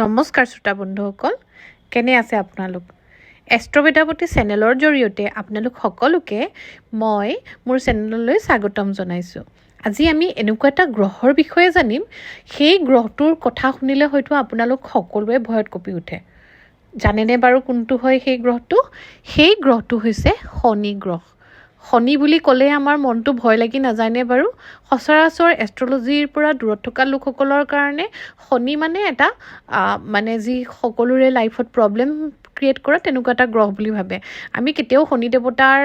নমস্কাৰ শ্ৰোতা বন্ধুসকল, কেনে আছে আপোনালোক? এষ্ট্ৰবেদাৱতী চেনেলৰ জৰিয়তে আপোনালোক সকলোকে মই মোৰ চেনেললৈ স্বাগতম জনাইছোঁ। আজি আমি এনেকুৱা এটা গ্ৰহৰ বিষয়ে জানিম, সেই গ্ৰহটোৰ কথা শুনিলে হয়তো আপোনালোক সকলোৱে ভয়ত কঁপি উঠে। জানেনে বাৰু কোনটো হয় সেই গ্ৰহটো? সেই গ্ৰহটো হৈছে শনি গ্ৰহ। শনি বুলি ক'লে আমাৰ মনটো ভয় লাগি নাযায়নে বাৰু? সচৰাচৰ এষ্ট্ৰলজিৰ পৰা দূৰত থকা লোকসকলৰ কাৰণে শনি মানে এটা যি সকলোৰে লাইফত প্ৰব্লেম ক্ৰিয়েট কৰা তেনেকুৱা এটা গ্ৰহ বুলি ভাবে। আমি কেতিয়াও শনি দেৱতাৰ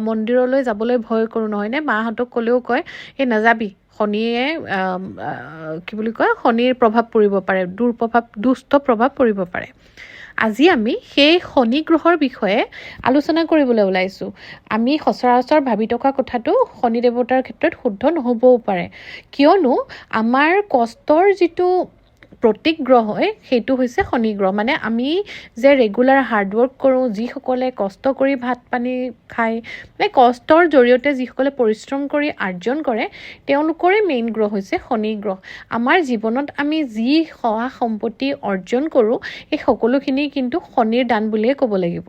মন্দিৰলৈ যাবলৈ ভয় কৰোঁ, নহয়নে? মাহঁতক ক'লেও কয় এই নাযাবি, শনিয়ে শনিৰ প্ৰভাৱ পৰিব পাৰে, দুষ্ট প্ৰভাৱ পৰিব পাৰে। আজি আমি সেই শনি গ্ৰহৰ বিষয়ে আলোচনা কৰিবলৈ ওলাইছোঁ। আমি সচৰাচৰ ভাবি থকা কথাটো শনি দেৱতাৰ ক্ষেত্ৰত শুদ্ধ নহ'বও পাৰে, কিয়নো আমাৰ কষ্টৰ যিটো প্ৰতীক গ্ৰহ হয় সেইটো হৈছে শনি গ্ৰহ। মানে আমি যে ৰেগুলাৰ হাৰ্ডৱৰ্ক কৰোঁ, যিসকলে কষ্ট কৰি ভাত পানী খায়, মানে কষ্টৰ জৰিয়তে যিসকলে পৰিশ্ৰম কৰি আৰ্জন কৰে, তেওঁলোকৰে মেইন গ্ৰহ হৈছে শনি গ্ৰহ। আমাৰ জীৱনত আমি যি সহা সম্পত্তি অৰ্জন কৰোঁ, এই সকলোখিনি কিন্তু শনিৰ দান বুলিয়ে ক'ব লাগিব।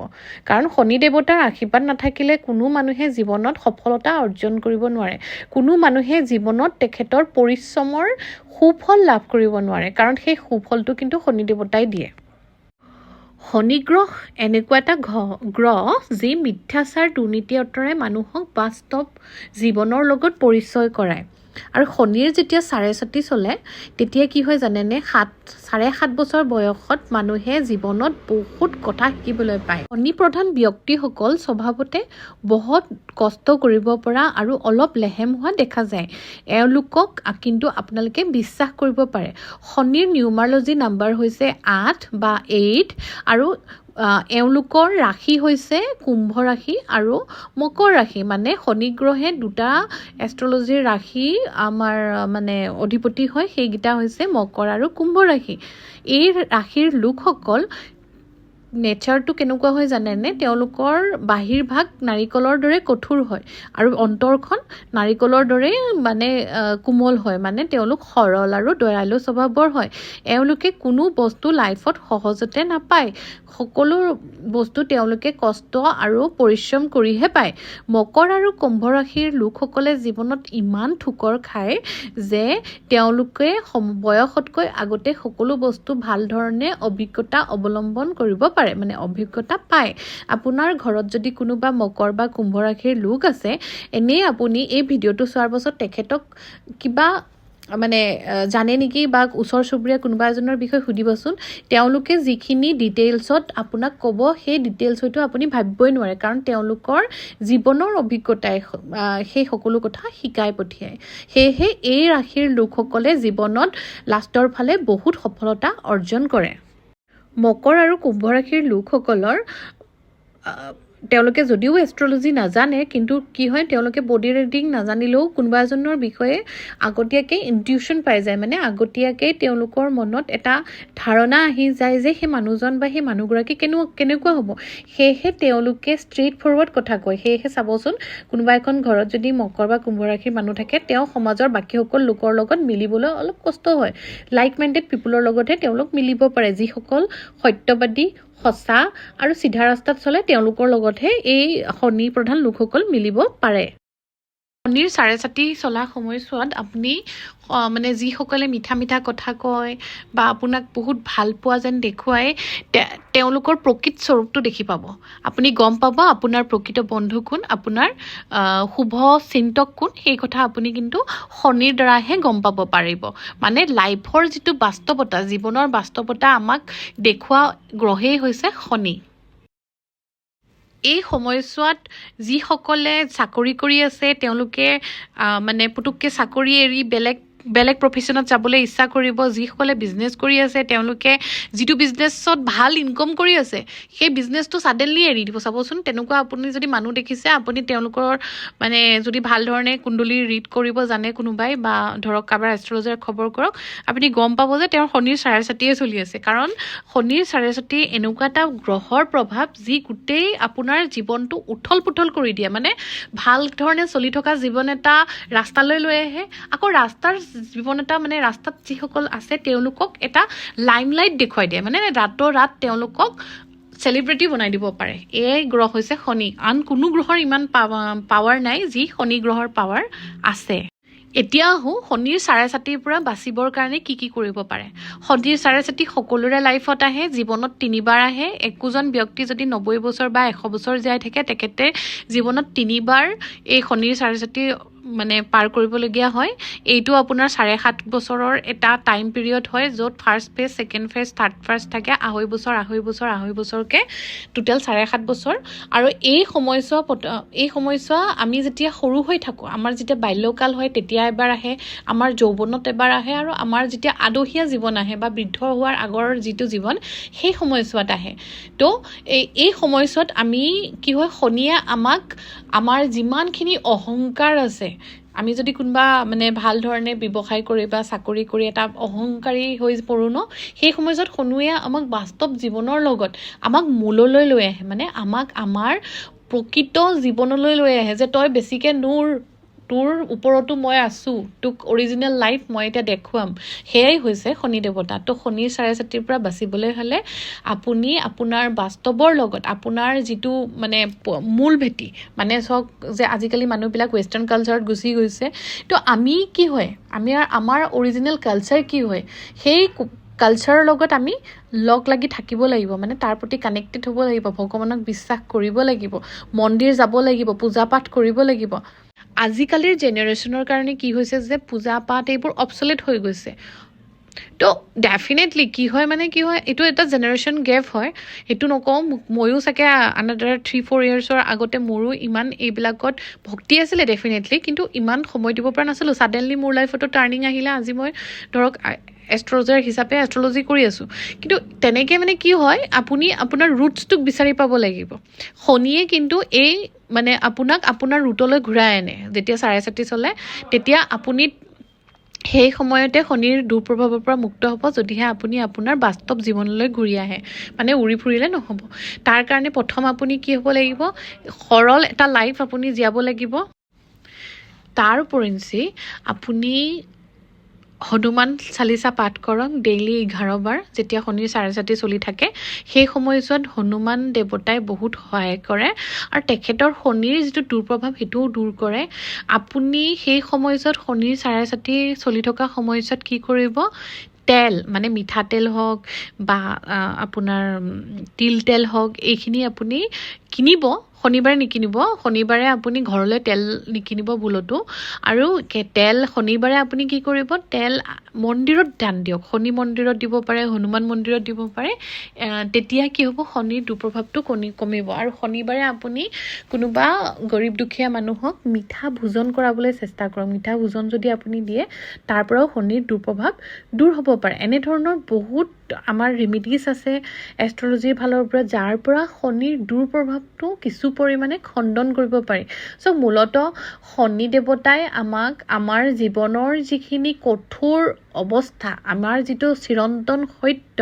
কাৰণ শনি দেৱতাৰ আশীৰ্বাদ নাথাকিলে কোনো মানুহে জীৱনত সফলতা অৰ্জন কৰিব নোৱাৰে। কোনো মানুহে জীৱনত তেখেতৰ পৰিশ্ৰমৰ সুফল লাভ কৰিব নোৱাৰে, কাৰণ সেই সুফলটো কিন্তু শনি দেৱতাই দিয়ে। শনি গ্ৰহ এনেকুৱা এটা গ্ৰহ যি মিথ্যাচাৰ দুৰ্নীতি আঁতৰাই মানুহক বাস্তৱ জীৱনৰ লগত পৰিচয় কৰায়। আৰু শনিৰ যেতিয়া 4.5 চলে তেতিয়া কি হয় জানেনে? 7.5 বছৰ বয়সত মানুহে জীৱনত বহুত কথা শিকিবলৈ পায়। শনি প্ৰধান ব্যক্তিসকল স্বভাৱতে বহুত কষ্ট কৰিব পৰা আৰু অলপ লেহেম হোৱা দেখা যায়। এওঁলোকক কিন্তু আপোনালোকে বিশ্বাস কৰিব পাৰে। শনিৰ নিউমাৰলজি নাম্বাৰ হৈছে 8 বা 8 আৰু এওঁলোকৰ ৰাশি হৈছে কুম্ভ ৰাশি আৰু মকৰ ৰাশি। মানে শনি গ্ৰহে দুটা এষ্ট্ৰলজিৰ ৰাশি আমাৰ অধিপতি হয়, সেইকেইটা হৈছে মকৰ আৰু কুম্ভ ৰাশি। এই ৰাশিৰ লোকসকল নেচাৰটো কেনেকুৱা হয় জানেনে? তেওঁলোকৰ বাহিৰ ভাগ নাৰিকলৰ দৰে কঠোৰ হয় আৰু অন্তৰখন নাৰিকলৰ দৰে কোমল হয়। মানে তেওঁলোক সৰল আৰু দয়ালু স্বভাৱৰ হয়। এওঁলোকে কোনো বস্তু লাইফত সহজতে নাপায়, সকলো বস্তু তেওঁলোকে কষ্ট আৰু পৰিশ্ৰম কৰিহে পায়। মকৰ আৰু কুম্ভ ৰাশিৰ লোকসকলে জীৱনত ইমান ঠোকৰ খায় যে তেওঁলোকে বয়সতকৈ আগতে সকলো বস্তু ভাল ধৰণে অভিজ্ঞতা অৱলম্বন কৰিব পাৰে, অভিজ্ঞতা পায়। আপোনাৰ ঘৰত যদি কোনোবা মকৰ বা কুম্ভ ৰাশিৰ লোক আছে, এনেই আপুনি এই ভিডিঅ'টো চোৱাৰ পাছত তেখেতক কিবা জানে নেকি বা ওচৰ চুবুৰীয়া কোনোবা এজনৰ বিষয়ে সুধিবচোন। তেওঁলোকে যিখিনি ডিটেইলছত আপোনাক ক'ব, সেই ডিটেইলছ হয়তো আপুনি ভাবিবই নোৱাৰে, কাৰণ তেওঁলোকৰ জীৱনৰ অভিজ্ঞতাই সেই সকলো কথা শিকাই পঠিয়ায়। সেয়েহে এই ৰাশিৰ লোকসকলে জীৱনত লাষ্টৰ ফালে বহুত সফলতা অৰ্জন কৰে। মকৰ আৰু কুম্ভ ৰাশিৰ লোকসকলৰ তেওঁলোকে যদিও এষ্ট্ৰলজি নাজানে, কিন্তু কি হয়, তেওঁলোকে বডি ৰিডিং নাজানিলেও কোনোবা এজনৰ বিষয়ে আগতীয়াকৈ ইনটিউশ্যন পাই যায়। আগতীয়াকৈ তেওঁলোকৰ মনত এটা ধাৰণা আহি যায় যে সেই মানুহজন বা সেই মানুহগৰাকী কেনেকুৱা হ'ব। সেয়েহে তেওঁলোকে ষ্ট্ৰেইট ফৰৱাৰ্ড কথা কয়। সেয়েহে চাবচোন, কোনোবা এখন ঘৰত যদি মকৰ বা কুম্ভ ৰাশিৰ মানুহ থাকে, তেওঁ সমাজৰ বাকীসকল লোকৰ লগত মিলিবলৈ অলপ কষ্ট হয়। লাইক মাইণ্ডেড পিপুলৰ লগতহে তেওঁলোক মিলিব পাৰে। যিসকল সত্যবাদী, সঁচা আৰু চিধা ৰাস্তাত চলে, তেওঁলোকৰ লগতহে এই শনি প্ৰধান লোকসকল মিলিব পাৰে। শনিৰ 4.5 চলা সময়ছোৱাত আপুনি যিসকলে মিঠা মিঠা কথা কয় বা আপোনাক বহুত ভাল পোৱা যেন দেখুৱায়, তেওঁলোকৰ প্ৰকৃত স্বৰূপটো দেখি পাব। আপুনি গম পাব আপোনাৰ প্ৰকৃত বন্ধু কোন, আপোনাৰ শুভ চিন্তক কোন, সেই কথা আপুনি কিন্তু শনিৰ দ্বাৰাহে গম পাব পাৰিব। লাইফৰ যিটো বাস্তৱতা, জীৱনৰ বাস্তৱতা আমাক দেখুওৱা গ্ৰহেই হৈছে শনি। এই সময়ছোৱাত যিসকলে চাকৰি কৰি আছে, তেওঁলোকে পুতুককৈ চাকৰি এৰি বেলেগ প্ৰফেশ্যনত যাবলৈ ইচ্ছা কৰিব। যিসকলে বিজনেছ কৰি আছে, তেওঁলোকে যিটো বিজনেছত ভাল ইনকম কৰি আছে, সেই বিজনেছটো ছাডেনলি এৰি দিব। চাবচোন, তেনেকুৱা আপুনি যদি মানুহ দেখিছে, আপুনি তেওঁলোকৰ যদি ভাল ধৰণে কুণ্ডলী ৰিড কৰিব জানে কোনোবাই, বা ধৰক কাৰোবাৰ এষ্ট্ৰলজাৰ খবৰ কৰক, আপুনি গম পাব যে তেওঁৰ শনিৰ 4.5 চলি আছে। কাৰণ শনিৰ 4.5 এনেকুৱা এটা গ্ৰহৰ প্ৰভাৱ যি গোটেই আপোনাৰ জীৱনটো উথল পুথল কৰি দিয়ে। ভাল ধৰণে চলি থকা জীৱন এটা ৰাস্তালৈ লৈ আহে, আকৌ ৰাস্তাৰ জীৱন এটা মানে ৰাস্তাত যিসকল আছে তেওঁলোকক এটা লাইমলাইট দেখুৱাই দিয়ে, মানে ৰাত তেওঁলোকক চেলিব্ৰিটি বনাই দিব পাৰে। এই গ্ৰহ হৈছে শনি। আন কোনো গ্ৰহৰ ইমান পাৱাৰ নাই যি শনি গ্ৰহৰ পাৱাৰ আছে। এতিয়া আহোঁ শনিৰ চাৰে চাতিৰ পৰা বাচিবৰ কাৰণে কি কৰিব পাৰে। শনিৰ চাৰে চাতি সকলোৰে লাইফত আহে, জীৱনত 3 বাৰ আহে। একোজন ব্যক্তি যদি 90 বছৰ বা 100 বছৰ জীয়াই থাকে তেখেতে জীৱনত 3 বাৰ এই শনিৰ চাৰে চাতি মানে পাৰ কৰিবলগীয়া হয়। এইটো আপোনাৰ 7.5 বছৰৰ এটা টাইম পিৰিয়ড হয়, য'ত first phase, second phase, third phase থাকে। 2.5 বছৰকৈ টোটেল 7.5 বছৰ। আৰু এই সময়ছোৱা আমি যেতিয়া সৰু হৈ থাকোঁ, আমাৰ যেতিয়া বাল্যকাল হয় তেতিয়া এবাৰ আহে, আমাৰ যৌৱনত এবাৰ আহে, আৰু আমাৰ যেতিয়া আদহীয়া জীৱন আহে বা বৃদ্ধ হোৱাৰ আগৰ যিটো জীৱন সেই সময়ছোৱাত আহে। তো এই সময়ছোৱাত আমি কি হয়, শনিয়ে আমাক আমাৰ যিমানখিনি অহংকাৰ আছে, আমি যদি কোনোবা মানে ভাল ধৰণে ব্যৱসায় কৰি বা চাকৰি কৰি এটা অহংকাৰী হৈ পৰোঁ ন, সেই সময়ছোৱাত শনিয়ে আমাক বাস্তৱ জীৱনৰ লগত আমাক মূললৈ লৈ আহে, মানে আমাক আমাৰ প্ৰকৃত জীৱনলৈ লৈ আহে যে তই বেছিকৈ তোৰ ওপৰতো মই আছোঁ, তোক অৰিজিনেল লাইফ মই এতিয়া দেখুৱাম। সেয়াই হৈছে শনি দেৱতা। তো শনিৰ চাৰে চাতিৰ পৰা বাচিবলৈ হ'লে আপুনি আপোনাৰ বাস্তৱৰ লগত আপোনাৰ যিটো মানে মূল ভেটি, মানে চাওক যে আজিকালি মানুহবিলাক ৱেষ্টাৰ্ণ কালচাৰত গুচি গৈছে। তো আমি কি হয়, আমাৰ অৰিজিনেল কালচাৰ কি হয়, সেই কালচাৰৰ লগত আমি লগ লাগি থাকিব লাগিব, মানে তাৰ প্ৰতি কানেক্টেড হ'ব লাগিব, ভগৱানক বিশ্বাস কৰিব লাগিব, মন্দিৰ যাব লাগিব, পূজা পাঠ কৰিব লাগিব। আজিকালিৰ জেনেৰেশ্যনৰ কাৰণে কি হৈছে যে পূজা পাঠ এইবোৰ অবছলেট হৈ গৈছে। তো ডেফিনেটলি কি হয়, এইটো এটা জেনেৰেশ্যন গেপ হয়, সেইটো নকওঁ। ময়ো চাগে আনাডাৰ 3-4 ইয়াৰ্ছৰ আগতে মোৰো ইমান এইবিলাকত ভক্তি আছিলে ডেফিনেটলি, কিন্তু ইমান সময় দিব পৰা নাছিলোঁ। ছাডেনলি মোৰ লাইফতো টাৰ্ণিং আহিলে, আজি মই ধৰক এষ্ট্ৰলজাৰ হিচাপে এষ্ট্ৰলজি কৰি আছোঁ। কিন্তু তেনেকৈ মানে কি হয়, আপুনি আপোনাৰ ৰুটছটোক বিচাৰি পাব লাগিব। শনিয়ে কিন্তু এই মানে আপোনাক আপোনাৰ ৰুটলৈ ঘূৰাই আনে। যেতিয়া চাৰে চাতি চলে তেতিয়া আপুনি সেই সময়তে শনিৰ দুৰ্প্ৰভাৱৰ পৰা মুক্ত হ'ব, যদিহে আপুনি আপোনাৰ বাস্তৱ জীৱনলৈ ঘূৰি আহে, মানে উৰি ফুৰিলে নহ'ব। তাৰ কাৰণে প্ৰথম আপুনি কি হ'ব লাগিব, সৰল এটা লাইফ আপুনি জীয়াব লাগিব। তাৰ উপৰিঞ্চি আপুনি হনুমান চালিচা পাঠ কৰক ডেইলি 11 বাৰ। যেতিয়া শনিৰ চাৰে চাতি চলি থাকে সেই সময়ছোৱাত হনুমান দেৱতাই বহুত সহায় কৰে, আৰু তেখেতৰ শনিৰ যিটো দুৰ্প্ৰভাৱ সেইটোও দূৰ কৰে। আপুনি সেই সময়ছোৱাত শনিৰ চাৰে চাতি চলি থকা সময়ছোৱাত কি কৰিব, তেল মানে মিঠাতেল হওক বা আপোনাৰ তিল তেল হওক, এইখিনি আপুনি কিনিব। শনিবাৰে নিকিনিব, শনিবাৰে আপুনি ঘৰলৈ তেল নিকিনিব ভুলতো। আৰু তেল শনিবাৰে আপুনি কি কৰিব, তেল মন্দিৰত দান দিয়ক। শনি মন্দিৰত দিব পাৰে, হনুমান মন্দিৰত দিব পাৰে। তেতিয়া কি হ'ব, শনিৰ দুৰ্প্ৰভাৱটো কমিব। আৰু শনিবাৰে আপুনি কোনোবা গৰীব দুখীয়া মানুহক মিঠা ভোজন কৰাবলৈ চেষ্টা কৰক। মিঠা ভোজন যদি আপুনি দিয়ে, তাৰ পৰাও শনিৰ দুৰ্প্ৰভাৱ দূৰ হ'ব পাৰে। এনেধৰণৰ বহুত আমাৰ ৰেমিডিজ আছে এষ্ট্ৰলজিৰ ফালৰ পৰা, যাৰ পৰা শনিৰ দুৰ্প্ৰভাৱটো কিছু পৰিমাণে খণ্ডন কৰিব পাৰি। চ' মূলতঃ শনি দেৱতাই আমাক আমাৰ জীৱনৰ যিখিনি কঠোৰ অৱস্থা, আমাৰ যিটো চিৰন্তন সত্য,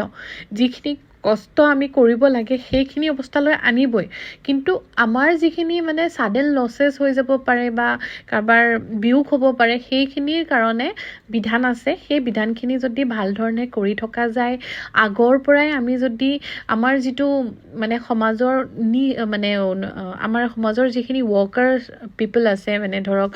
যিখিনি কষ্ট আমি কৰিব লাগে সেইখিনি অৱস্থালৈ আনিবই। কিন্তু আমাৰ যিখিনি মানে ছাডেন লছেছ হৈ যাব পাৰে বা কাৰোবাৰ বিয়োগ হ'ব পাৰে, সেইখিনিৰ কাৰণে বিধান আছে। সেই বিধানখিনি যদি ভাল ধৰণে কৰি থকা যায়, আগৰ পৰাই আমি যদি আমাৰ যিটো মানে সমাজৰ আমাৰ সমাজৰ যিখিনি ৱৰ্কাৰ পিপল আছে, মানে ধৰক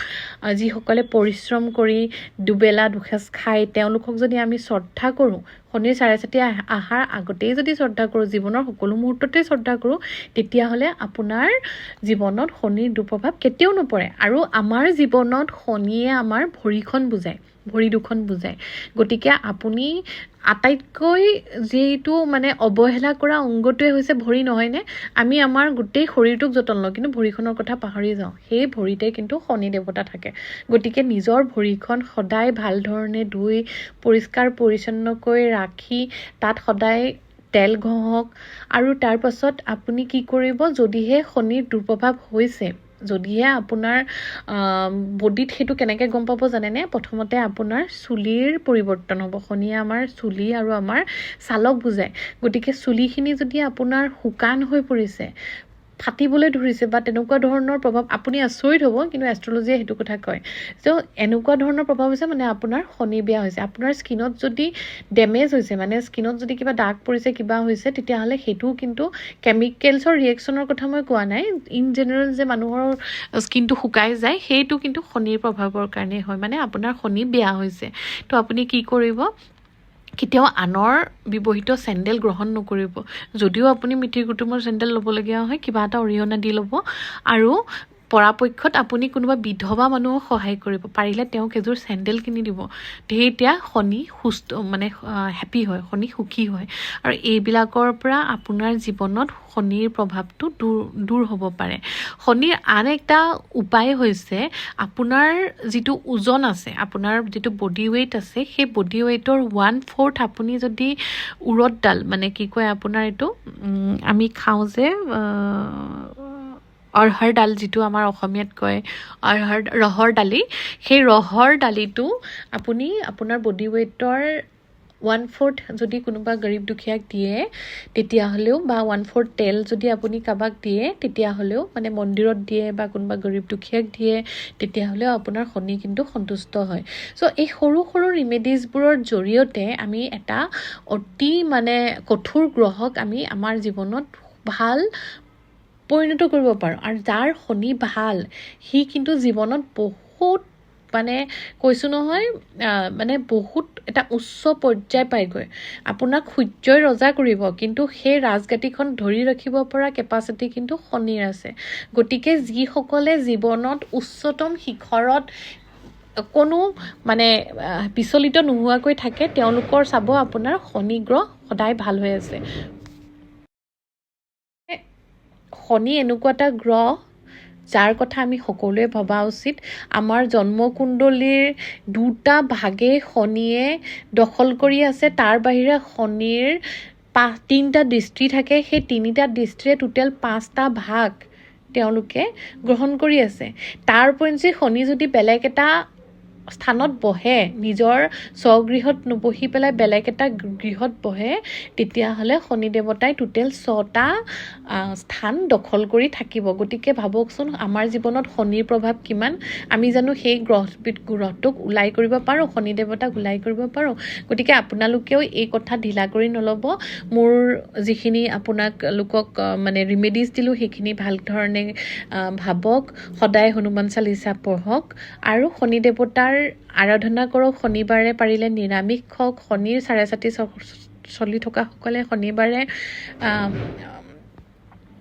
যিসকলে পৰিশ্ৰম কৰি দুবেলা দুসাঁজ খায়, তেওঁলোকক যদি আমি শ্ৰদ্ধা কৰোঁ, শনিৰ চাৰে চাতি অহাৰ আগতেই যদি শ্ৰদ্ধা কৰোঁ, জীৱনৰ সকলো মুহূৰ্ততেই শ্ৰদ্ধা কৰোঁ, তেতিয়াহ'লে আপোনাৰ জীৱনত শনিৰ দুৰ্প্ৰভাৱ কেতিয়াও নপৰে। আৰু আমাৰ জীৱনত শনিয়ে আমাৰ ভৰি দুখন বুজায়। গতিকে আপুনি আটাইতকৈ যিটো মানে অৱহেলা কৰা অংগটোৱে হৈছে ভৰি, নহয়নে? আমি আমাৰ গোটেই শৰীৰটোক যতন লওঁ, কিন্তু ভৰিখনৰ কথা পাহৰি যাওঁ। সেই ভৰিতে কিন্তু শনি দেৱতা থাকে। গতিকে নিজৰ ভৰিখন সদায় ভাল ধৰণে ধুই পৰিষ্কাৰ পৰিচ্ছন্নকৈ ৰাখি তাত সদায় তেল ঘঁহক। আৰু তাৰ পাছত আপুনি কি কৰিব, যদিহে শনিৰ দুৰ্প্ৰভাৱ হৈছে, যদিহে আপোনাৰ বডিত সেইটো কেনেকৈ গম পাব জানেনে? প্ৰথমতে আপোনাৰ চুলিৰ পৰিৱৰ্তন হ'ব। শনিয়ে আমাৰ চুলি আৰু আমাৰ ছালক বুজায়। গতিকে চুলিখিনি যদি আপোনাৰ শুকান হৈ পৰিছে, ফাটিবলৈ ধৰিছে বা তেনেকুৱা ধৰণৰ প্ৰভাৱ, আপুনি আচৰিত হ'ব কিন্তু এষ্ট্ৰলজিয়ে সেইটো কথা কয়। চ' এনেকুৱা ধৰণৰ প্ৰভাৱ হৈছে মানে আপোনাৰ শনি বেয়া হৈছে। আপোনাৰ স্কিনত যদি ডেমেজ হৈছে, মানে স্কিনত যদি কিবা দাগ পৰিছে, কিবা হৈছে, তেতিয়াহ'লে সেইটোও কিন্তু কেমিকেলছৰ ৰিয়েকশ্যনৰ কথা মই কোৱা নাই, ইন জেনেৰেল যে মানুহৰ স্কিনটো শুকাই যায়, সেইটো কিন্তু শনিৰ প্ৰভাৱৰ কাৰণে হয়, মানে আপোনাৰ শনি বেয়া হৈছে। তো আপুনি কি কৰিব, কেতিয়াও আনৰ ব্যৱহৃত চেণ্ডেল গ্ৰহণ নকৰিব। যদিও আপুনি মিঠিৰ কুটুমৰ চেণ্ডেল ল'বলগীয়া হয়, কিবা এটা অৰিহণা দি ল'ব। আৰু পৰাপক্ষত আপুনি কোনোবা বিধৱা মানুহক সহায় কৰিব, পাৰিলে তেওঁক এযোৰ চেণ্ডেল কিনি দিব। তেতিয়া শনি সুস্থ, মানে হেপী হয়, শনি সুখী হয়। আৰু এইবিলাকৰ পৰা আপোনাৰ জীৱনত শনিৰ প্ৰভাৱটো দূৰ হ'ব পাৰে। শনিৰ আন এটা উপায় হৈছে আপোনাৰ যিটো ওজন আছে, আপোনাৰ যিটো বডি ৱেইট আছে, সেই বডি ৱেইটৰ 1/4 আপুনি যদি উৰদ ডাল, মানে কি কয় আপোনাৰ এইটো আমি খাওঁ যে অৰহৰ ডাল, যিটো আমাৰ অসমীয়াত কয় ৰহৰ দালি, সেই ৰহৰ দালিটো আপুনি আপোনাৰ বডি ৱেইটৰ 1/4 যদি কোনোবা গৰীব দুখীয়াক দিয়ে তেতিয়াহ'লেও, বা 1/4 তেল যদি আপুনি কাৰোবাক দিয়ে তেতিয়াহ'লেও, মানে মন্দিৰত দিয়ে বা কোনোবা গৰীব দুখীয়াক দিয়ে, তেতিয়াহ'লেও আপোনাৰ শনি কিন্তু সন্তুষ্ট হয়। চ' এই সৰু সৰু ৰিমেডিজবোৰৰ জৰিয়তে আমি এটা অতি মানে কঠোৰ গ্ৰহক আমি আমাৰ জীৱনত ভাল পৰিণত কৰিব পাৰোঁ। আৰু যাৰ শনি ভাল, সি কিন্তু জীৱনত বহুত, মানে কৈছোঁ নহয়, মানে বহুত এটা উচ্চ পৰ্যায় পায়গৈ। আপোনাক সূৰ্যই ৰজা কৰিব, কিন্তু সেই ৰাজগাতিখন ধৰি ৰাখিব পৰা কেপাচিটি কিন্তু শনিৰ আছে। গতিকে যিসকলে জীৱনত উচ্চতম শিখৰত কোনো মানে বিচলিত নোহোৱাকৈ থাকে, তেওঁলোকৰ চাব আপোনাৰ শনি গ্ৰহ সদায় ভাল হৈ আছে। শনি এনেকুৱা এটা গ্ৰহ যাৰ কথা আমি সকলোৱে ভবা উচিত। আমাৰ জন্মকুণ্ডলীৰ 2টা ভাগে শনিয়ে দখল কৰি আছে। তাৰ বাহিৰে শনিৰ 3টা দৃষ্টি থাকে, সেই 3টা দৃষ্টিৰে টোটেল 5টা ভাগ তেওঁলোকে গ্ৰহণ কৰি আছে। তাৰ উপৰিঞ্চি শনি যদি বেলেগ এটা স্থানত বহে, নিজৰ স্বগৃহত নবহি পেলাই বেলেগ এটা গৃহত বহে, তেতিয়াহ'লে শনি দেৱতাই টোটেল 6টা স্থান দখল কৰি থাকিব। গতিকে ভাবকচোন আমাৰ জীৱনত শনিৰ প্ৰভাৱ কিমান। আমি জানো সেই গ্ৰহটোক ওলাই কৰিব পাৰোঁ, শনি দেৱতাক ওলাই কৰিব পাৰোঁ। গতিকে আপোনালোকেও এই কথা ঢিলা কৰি নল'ব। মোৰ যিখিনি আপোনালোকক মানে ৰিমেডিজ দিলোঁ, সেইখিনি ভাল ধৰণে ভাবক, সদায় হনুমান চালিচা পঢ়ক আৰু শনি দেৱতাৰ আৰাধনা কৰক। শনিবাৰে পাৰিলে নিৰামিষ খাওক। শনিৰ 4/4 চলি থকাসকলে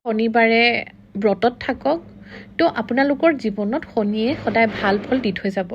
শনিবাৰে ব্ৰতত থাকক। তো আপোনালোকৰ জীৱনত শনিয়ে সদায় ভাল ফল দি থৈ যাব।